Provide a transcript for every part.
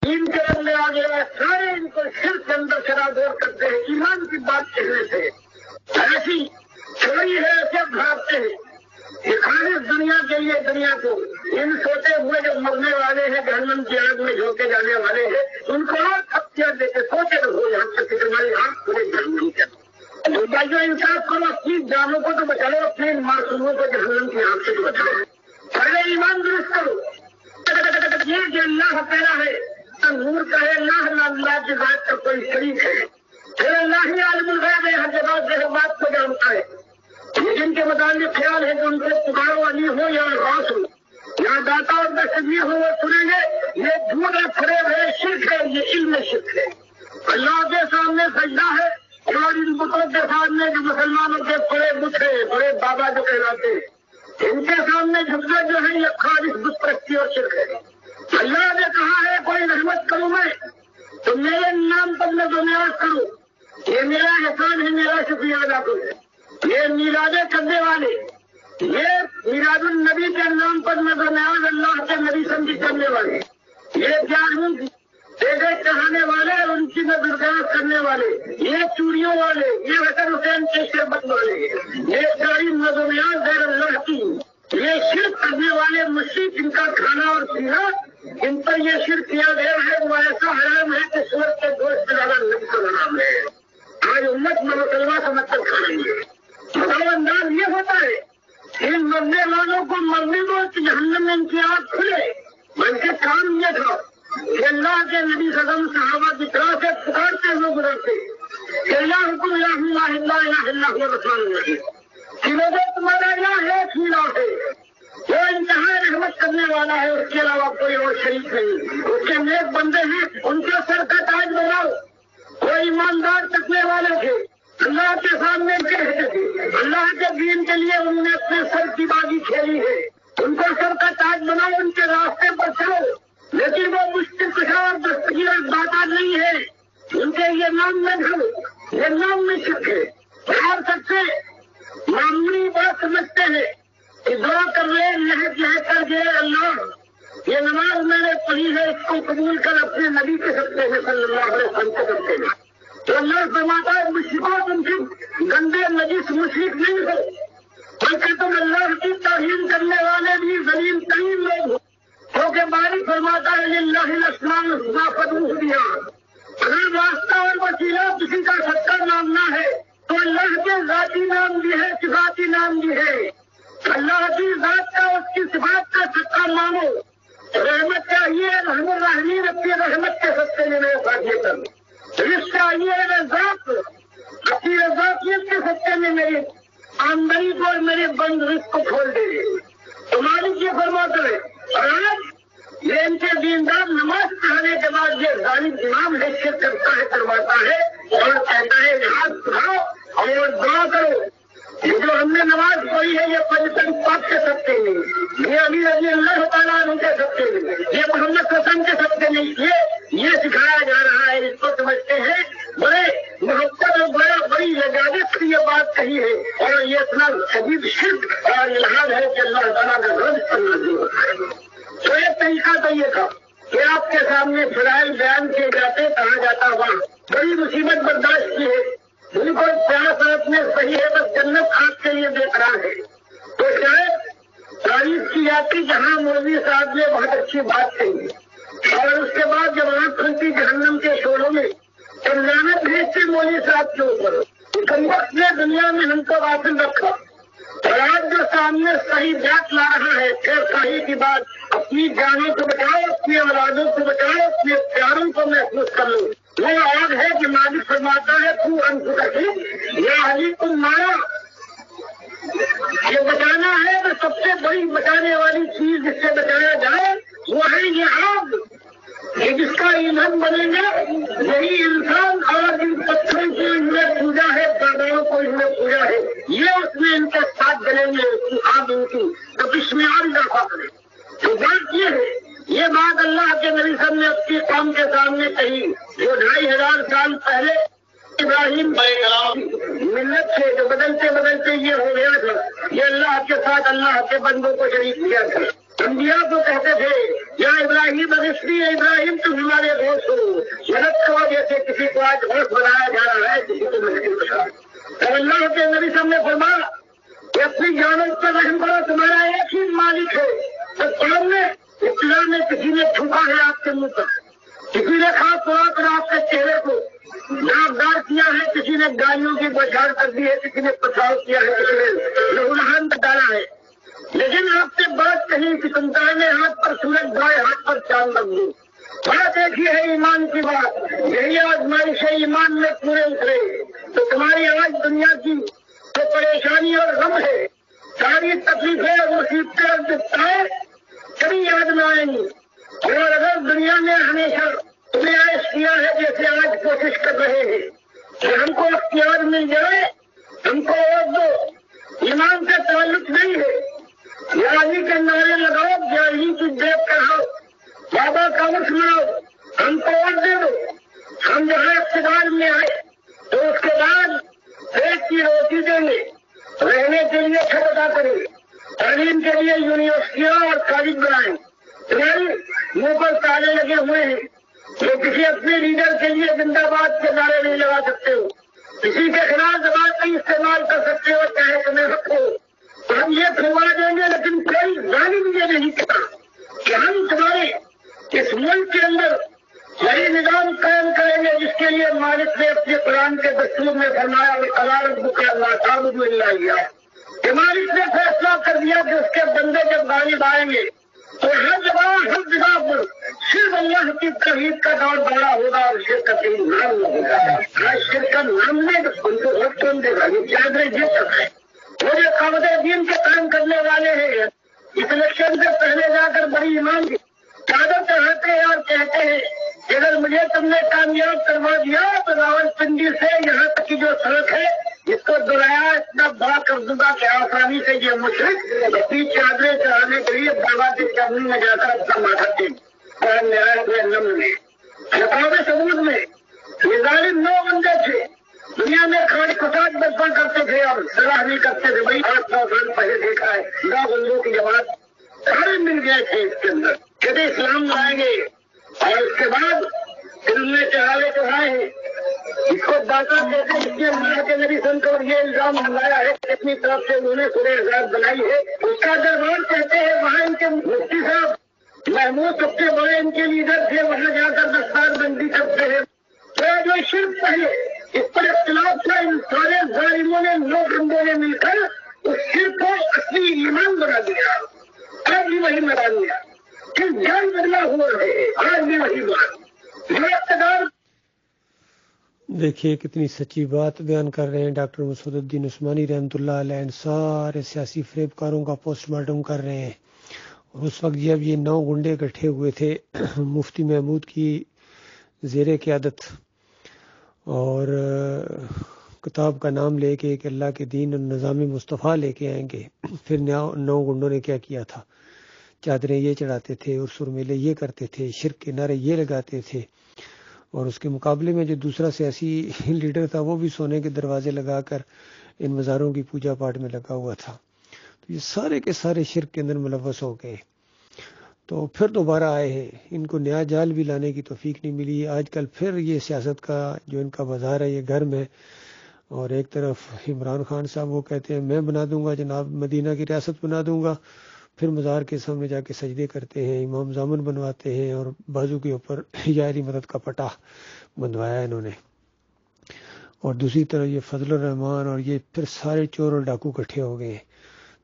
دین کے بندے آ گیا، سارے ان کو شرک کے اندر شرابور کرتے ہیں ایمان کی بات کہنے سے، ایسی چوری ہے ایسے بھاگتے ہیں یہ خالص دنیا کے لیے دنیا کو ان سوتے ہوئے جو مرنے والے ہیں جہنم کی آگ میں جھونکے جانے والے ہیں ان کو اور تھپکیاں دے کے سوچے رہو یہاں تک کہ تمہاری آنکھ پورے جہنم کے جو انصاف کرو اپنی جانوں کو تو بچاؤ، اپنے معصوموں کو جہنم کی آنکھ سے تو بچاؤ، پہلے ایمان درست کرو یہ جو اللہ پیدا ہے نور کا ہے، اللہ کی بات کا کوئی شریک ہے، پھر اللہ ہی عالم الغیب ہے، ہر جگہ سے ہر بات کو جانتا ہے، جن کے متعلق خیال ہے کہ ان کو پکارو علی ہو یا غوث ہو یا داتا اور دستگیر ہو وہ سنیں گے، یہ جھوٹ ہے، فریب ہے، شرک ہے، یہ علم شرک ہے، اللہ کے سامنے سجدہ ہے اور ان بتوں کے سامنے جو مسلمانوں کے بڑے بت ہیں، بڑے بابا جو کہلاتے ہیں ان کے سامنے جھکنا جو ہے یہ خالص بت پرستی اور شرک ہے۔ اللہ نے کہا ہے کوئی رحمت کروں میں تو میرے نام پر میں تو نیاز کروں، یہ میرا احسان ہے، میرا شکریہ ادا کروں، یہ میلادیں کرنے والے، یہ میلاد النبی کے نام پر میں تو نیاز اللہ کے نبی سمجھی کرنے والے، یہ جانوں دیگر چڑھانے والے اور ان کی میں درگاہ کرنے والے، یہ چوریوں والے، یہ حسن حسین کے شربت والے، یہ ساری نظمیات غیر اللہ کی، یہ شرک کرنے والے مشرک جن کا کھانا اور پینا ان پر یہ شرک کیا گیا ہے وہ ایسا حرام ہے کہ سور کے گوشت سے زیادہ نبی کا حرام ہے۔ آج امت میں مسلمان سمجھ کر کھا رہی ہے۔ مطلب انداز یہ ہوتا ہے ان مرنے والوں کو مرنے دو کہ جہنم میں ان کی آنکھ کھلے، بلکہ کام یہ تھا کہ اللہ کے نبی صدم صحابہ کی طرح سے پکارتے ہوئے گزرتے کہ اللہ حکم اللہ الہ الا هو رسول اللہ کہ تمہارا الہ ایک ہی الہ ہے، وہ انتہا رحمت کرنے والا ہے، اس کے علاوہ کوئی اور شریک نہیں، اس کے نیک بندے ہیں ان کے سر کا تاج بناؤ، وہ ایماندار تکنے والے تھے، اللہ کے سامنے کہتے تھے، اللہ کے دین کے لیے انہوں نے اپنے سر کی بازی کھیلی ہے، ان کو سر کا تاج بناؤ، ان کے راستے پر چلو، لیکن وہ مشکل کشا اور دستگیر اور داتا نہیں ہے، ان کے یہ نام میں گھر، یہ نام میں شرک ہے، اور سب سے معمولی بات سمجھتے ہیں کہ دعا کر رہے لہ کر گئے اللہ یہ نماز میں نے پڑھی ہے اس کو قبول کر اپنے نبی کے سکتے ہیں صلی اللہ علیہ وسلم کے سکتے ہیں، تو اللہ فرماتا ہے مشرکوں تم سے گندے نجس مشرک نہیں ہو بلکہ تم اللہ کی توہین کرنے والے بھی ذلیل ترین لوگ ہو، کیونکہ باری فرماتا ہے للہ الاسماء الحسنی فادعوہ بہا، اگر واسطہ اور وسیلہ کسی کا سچا ماننا ہے تو اللہ کے ذاتی نام بھی ہے، صفاتی نام بھی ہے، اللہ کی ذات کا اس کی صفات کا سچا مانو، رحمت چاہیے رحم الرحمین اپنی رحمت کے سچے میں فاضل کر، رزق چاہیے رزاق اپنی رزاقیت کے سچے میں میری آمدنی کو اور میرے بند رزق کو کھول دے، تمہاری یہ فرماتا ہے، اور آج یہ ان کے دیندار نماز پڑھانے کے بعد یہ ظالم امام حیثیت کرتا ہے کرواتا ہے اور کہتا ہے ہاتھ اٹھاؤ اور دعا کرو، یہ جو ہم نے نماز پڑھی ہے یہ پنجتن پاک کے سکتے نہیں، یہ علی رضی اللہ تعالیٰ عنہ کے سکتے نہیں، یہ محمد حسن کے سکتے نہیں، یہ سکھایا جا رہا ہے، اس کو سمجھتے ہیں بڑے محبت اور بڑی لجاجت کی یہ بات کہی ہے، اور یہ اتنا شدید شرک اور الہاد ہے کہ اللہ تعالیٰ کا غضب کرنا ہے۔ تو ایک طریقہ تو یہ تھا کہ آپ کے سامنے فضائل بیان کیے جاتے، کہا جاتا وہاں بڑی مصیبت برداشت کی ہے، بالکل پیاس آپ میں صحیح ہے، بس جنت آپ کے لیے دیکھ رہا ہے، تو شاید تعریف کی جاتی جہاں مولوی صاحب نے بہت اچھی بات کہی، اور اس کے بعد جب آنکھ کھلتی جہنم کے شعلوں میں تو لعنت بھیجتے مولوی صاحب کے اوپر، کم وقت نے دنیا میں ہم کو غافل رکھا، اور آج جو سامنے صحیح بات لا رہا ہے، پھر صحیح کی بات اپنی جانوں کو بچاؤ، اپنی اولادوں کو بچاؤ، اپنے پیاروں کو محفوظ کر لو، وہ آگ ہے کہ مالک فرماتا ہے تو انفسکم یا علی تم مارا، یہ بچانا ہے تو سب سے بڑی بچانے والی چیز جس سے بچایا جائے وہ ہے یہ آگ، یہ جس کا ایندھن بنے گا، یہی انسان اور ان پتھروں کو ان نے پوجا ہے، بادلوں کو ان نے پوجا ہے، یہ اس میں ان کے ساتھ جلیں گے آگ ان کی، تو اس میں اور اضافہ کرے، تو بات یہ ہے، یہ بات اللہ کے نبی صلی اللہ علیہ وسلم نے اپنی قوم کے سامنے کہی جو 2500 سال پہلے ابراہیم ملت سے جو بدلتے بدلتے یہ ہو گیا تھا، یہ اللہ کے ساتھ اللہ کے بندوں کو شریک کیا تھا، انبیاء کو کہتے تھے یا ابراہیم ابراہیم ابراہیم تم ہمارے دوست ہو، مدد کرو، جیسے کسی کو آج دوست بنایا جا رہا ہے کسی کو مشکل بنا۔ تو اللہ کے نبی صاحب نے فرمایا کہ اپنی جانوں پر رحم کرو، تمہارا ایک ہی مالک ہے۔ تو قرآن میں ابتدا میں کسی نے تھوکا ہے آپ کے منہ پر، کسی نے خاص طور پر آپ کے چہرے کو ناکدار کیا ہے، کسی نے گالیوں کی بوچھار کر دی ہے، کسی نے پتھراؤ کیا ہے، کسی نے لہولہان ڈالا ہے، لیکن آپ سے بات کہیں کہ تم دائیں ہاتھ پر سورج بائیں ہاتھ پر چاند لگ دو۔ بات ایک ہی ہے ایمان کی بات، یہی آزمائش ہے ایمان میں پورے اترے تو تمہاری آج دنیا کی جو پریشانی اور غم ہے، ساری تکلیفیں اور مصیبتیں اور دقتیں کبھی یاد نہ آئیں گی۔ اور اگر دنیا نے ہمیشہ تمہیں عیش کیا ہے جیسے آج کوشش کر رہے ہیں کہ ہم کو اختیار مل جائے، ہم کو اور دو، ایمان سے تعلق نہیں ہے، یعنی کے نعرے لگاؤ، جاہی کی دیکھ کہو، بابا کا مت سناؤ، ہم کو اور دے دو، ہم جہاں اقتدار میں آئے تو اس کے بعد پیٹ کی روٹی دیں گے، رہنے کے لیے چھت ادا کریں، تعلیم کے لیے یونیورسٹیاں اور کالج بنائیں۔ تمہاری منہ پر تالے لگے ہوئے ہیں، جو کسی اپنے لیڈر کے لیے زندہ باد کے نعرے نہیں لگا سکتے ہو، کسی کے خلاف زبان نہیں استعمال کر سکتے ہو، چاہے تمہیں حق ہو، تو ہم یہ کھلوا دیں گے، لیکن کوئی ظالم یہ نہیں کہتا کہ ہم تمہارے اس ملک کے اندر یہی نظام قائم کریں گے جس کے لیے مالک نے اپنے قرآن کے دستور میں فرمایا قرار بکا اللہ تعبد اللہ، کہ مالک نے فیصلہ کر دیا کہ اس کے بندے جب غالب آئیں گے تو ہر جگہ پر صرف اللہ کی توحید کا دور بڑا ہوگا اور شرک کا کہیں نام نہیں ہوگا۔ شرک کا نام نے ان کو وقت کون دے گا، یہ چادریں جیت سکتے ہیں، وہ جو قامت دین کے کام کرنے والے ہیں اس الیکشن سے پہلے جا کر بڑی ایمان کی چادر چڑھاتے ہیں اور کہتے ہیں کہ اگر مجھے تم نے کامیاب کروا دیا تو راول پنڈی سے یہاں تک کی جو سڑک ہے اس کو دورایا اتنا بڑا کر دوں گا کہ آسانی سے یہ مشرک اپنی چادریں چڑھانے کے لیے بابا کے چرن میں جا کر اپنا ماتھا ٹیک میں خطاب ثبوت میں یہ ظالم 9 بندے تھے، دنیا میں کھاڑ فساد برپا کرتے تھے اور صلاح نہیں کرتے تھے۔ بھائی 800 سال پہلے دیکھا ہے 9 بندوں کی جماعت سارے مل گئے تھے اس کے اندر، کہتے اسلام لائیں گے اور اس کے بعد پھر انہوں نے چڑھائے ہیں، اس کو داتا کہتے ہیں، اس کے اللہ کے نبی سن کر یہ الزام لگایا ہے کہ اپنی طرف سے انہوں نے سورہ احزاب بنائی ہے، اس کا دربار کہتے ہیں وہاں ان کے مفتی صاحب محمود سب سے بڑے ان کے لیڈر تھے، وہاں جا کر دستار بندی کرتے ہیں۔ تو جو شرک پہلے اس پر اختلاف تھا، ان سارے ظالموں نے 9 بندوں نے مل کر اس شرک کو اصلی ایمان بنا دیا، آج بھی وہی بنا دیا، پھر جان بدلا ہوا ہے، آج بھی وہی بات یہ اقتدار۔ دیکھیے کتنی سچی بات بیان کر رہے ہیں ڈاکٹر مسعود الدین عثمانی رحمۃ اللہ علیہ، سارے سیاسی فریب کاروں کا پوسٹ مارٹم کر رہے ہیں۔ اور اس وقت جب یہ 9 گنڈے اکٹھے ہوئے تھے مفتی محمود کی زیر قیادت اور کتاب کا نام لے کے کہ اللہ کے دین اور نظام مصطفیٰ لے کے آئیں گے، پھر 9 گنڈوں نے کیا کیا تھا، چادریں یہ چڑھاتے تھے اور سر میلے یہ کرتے تھے، شرک کے نعرے یہ لگاتے تھے، اور اس کے مقابلے میں جو دوسرا سیاسی لیڈر تھا وہ بھی سونے کے دروازے لگا کر ان مزاروں کی پوجا پاٹ میں لگا ہوا تھا۔ تو یہ سارے کے سارے شرک کے اندر ملوث ہو گئے، تو پھر دوبارہ آئے ہیں، ان کو نیا جال بھی لانے کی توفیق نہیں ملی۔ آج کل پھر یہ سیاست کا جو ان کا بازار ہے یہ گرم ہے، اور ایک طرف عمران خان صاحب وہ کہتے ہیں میں بنا دوں گا جناب، مدینہ کی ریاست بنا دوں گا، پھر مزار کے سامنے جا کے سجدے کرتے ہیں، امام زامن بنواتے ہیں، اور بازو کے اوپر یاری مدد کا پٹا بندوایا انہوں نے۔ اور دوسری طرف یہ فضل الرحمان اور یہ پھر سارے چور اور ڈاکو اکٹھے ہو گئے ہیں۔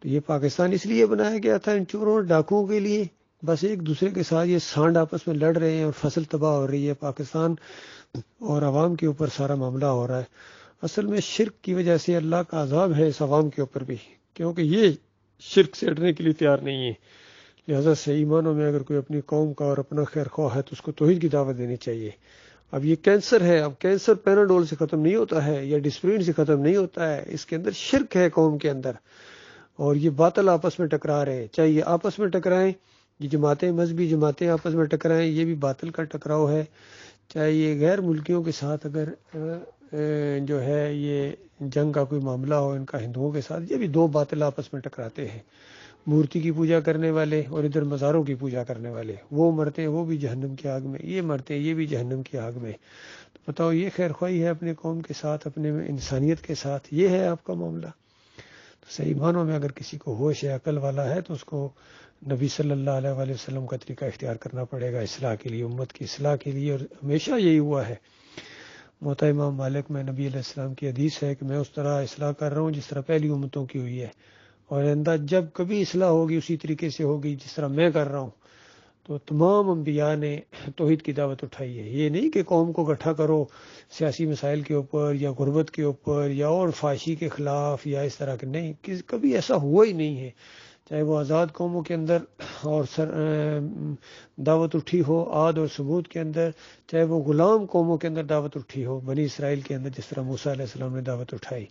تو یہ پاکستان اس لیے بنایا گیا تھا ان چوروں اور ڈاکوؤں کے لیے، بس ایک دوسرے کے ساتھ یہ سانڈ آپس میں لڑ رہے ہیں اور فصل تباہ ہو رہی ہے، پاکستان اور عوام کے اوپر سارا معاملہ ہو رہا ہے۔ اصل میں شرک کی وجہ سے اللہ کا عذاب ہے اس عوام کے اوپر بھی، کیونکہ یہ شرک سے ہٹنے کے لیے تیار نہیں ہے۔ لہذا صحیح معنوں میں اگر کوئی اپنی قوم کا اور اپنا خیر خواہ ہے تو اس کو توحید کی دعوت دینی چاہیے۔ اب یہ کینسر ہے، اب کینسر پیناڈول سے ختم نہیں ہوتا ہے یا ڈسپرین سے ختم نہیں ہوتا ہے، اس کے اندر شرک ہے قوم کے اندر، اور یہ باطل آپس میں ٹکرا رہے ہیں، چاہے یہ آپس میں ٹکرائیں، یہ جماعتیں مذہبی جماعتیں آپس میں ٹکرائیں، یہ بھی باطل کا ٹکراؤ ہے، چاہے یہ غیر ملکیوں کے ساتھ اگر جو ہے یہ جنگ کا کوئی معاملہ ہو ان کا ہندوؤں کے ساتھ، یہ بھی 2 باطل آپس میں ٹکراتے ہیں۔ مورتی کی پوجا کرنے والے اور ادھر مزاروں کی پوجا کرنے والے، وہ مرتے ہیں وہ بھی جہنم کی آگ میں، یہ مرتے ہیں یہ بھی جہنم کی آگ میں۔ تو بتاؤ یہ خیر خواہی ہے اپنے قوم کے ساتھ، اپنے انسانیت کے ساتھ؟ یہ ہے آپ کا معاملہ؟ تو صحیح معنوں میں اگر کسی کو ہوش ہے، عقل والا ہے، تو اس کو نبی صلی اللہ علیہ وآلہ وسلم کا طریقہ اختیار کرنا پڑے گا اصلاح کے لیے، امت کی اصلاح کے لیے، اور ہمیشہ یہی ہوا ہے۔ موطا امام مالک میں نبی علیہ السلام کی حدیث ہے کہ میں اس طرح اصلاح کر رہا ہوں جس طرح پہلی امتوں کی ہوئی ہے، اور آئندہ جب کبھی اصلاح ہوگی اسی طریقے سے ہوگی جس طرح میں کر رہا ہوں۔ تو تمام انبیاء نے توحید کی دعوت اٹھائی ہے۔ یہ نہیں کہ قوم کو اکٹھا کرو سیاسی مسائل کے اوپر یا غربت کے اوپر یا اور فحاشی کے خلاف یا اس طرح کے، نہیں، کبھی ایسا ہوا ہی نہیں ہے۔ چاہے وہ آزاد قوموں کے اندر اور دعوت اٹھی ہو، عاد اور ثمود کے اندر، چاہے وہ غلام قوموں کے اندر دعوت اٹھی ہو، بنی اسرائیل کے اندر جس طرح موسیٰ علیہ السلام نے دعوت اٹھائی،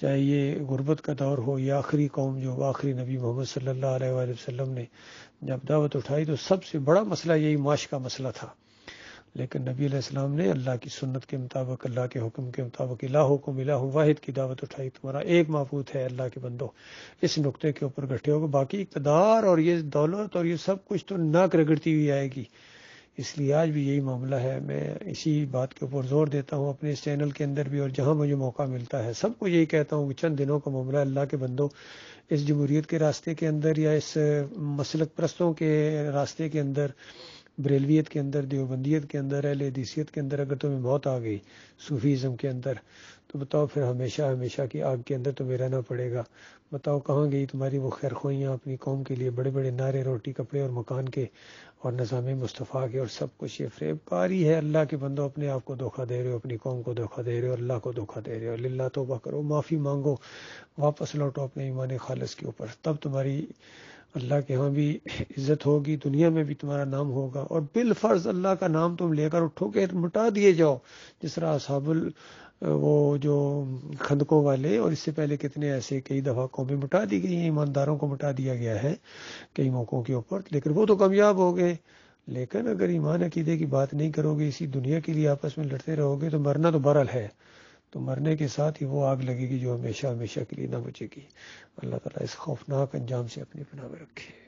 چاہے یہ غربت کا دور ہو یا آخری قوم جو آخری نبی محمد صلی اللہ علیہ وآلہ وسلم نے جب دعوت اٹھائی تو سب سے بڑا مسئلہ یہی معاش کا مسئلہ تھا۔ لیکن نبی علیہ السلام نے اللہ کی سنت کے مطابق، اللہ کے حکم کے مطابق، الہکم الہ واحد کی دعوت اٹھائی، تمہارا ایک معبود ہے اللہ کے بندو، اس نقطے کے اوپر گٹھے ہوگے، باقی اقتدار اور یہ دولت اور یہ سب کچھ تو ناک رگڑتی ہوئی آئے گی۔ اس لیے آج بھی یہی معاملہ ہے۔ میں اسی بات کے اوپر زور دیتا ہوں اپنے اس چینل کے اندر بھی، اور جہاں مجھے موقع ملتا ہے سب کو یہی کہتا ہوں کہ چند دنوں کا معاملہ، اللہ کے بندو، اس جمہوریت کے راستے کے اندر یا اس مسلک پرستوں کے راستے کے اندر، بریلویت کے اندر، دیوبندیت کے اندر، اہل حدیثیت کے اندر اگر تمہیں موت آ گئی، صوفیزم کے اندر، تو بتاؤ پھر ہمیشہ ہمیشہ کی آگ کے اندر تمہیں رہنا پڑے گا۔ بتاؤ کہاں گئی تمہاری وہ خیر خواہیاں اپنی قوم کے لیے، بڑے بڑے نعرے، روٹی کپڑے اور مکان کے اور نظام مصطفیٰ کے اور سب کچھ؟ یہ فریب کاری ہے۔ اللہ کے بندو اپنے آپ کو دھوکہ دے رہے ہو، اپنی قوم کو دھوکہ دے رہے ہو، اللہ کو دھوکہ دے رہے ہو۔ للہ توبہ کرو، معافی مانگو، واپس لوٹو اپنے ایمان خالص کے اوپر، تب تمہاری اللہ کے ہاں بھی عزت ہوگی، دنیا میں بھی تمہارا نام ہوگا، اور بالفرض اللہ کا نام تم لے کر اٹھو کہ مٹا دیے جاؤ، جس طرح اصحاب وہ جو خندقوں والے اور اس سے پہلے کتنے ایسے کئی دفعہ قومیں مٹا دی گئی ہیں، ایمانداروں کو مٹا دیا گیا ہے کئی موقعوں کے اوپر، لیکن وہ تو کامیاب ہو گئے۔ لیکن اگر ایمان عقیدے کی بات نہیں کرو گے، اسی دنیا کے لیے آپس میں لڑتے رہو گے، تو مرنا تو بہرحال ہے، تو مرنے کے ساتھ ہی وہ آگ لگے گی جو ہمیشہ ہمیشہ کے لیے نہ بچے گی۔ اللہ تعالیٰ اس خوفناک انجام سے اپنی پناہ میں رکھے۔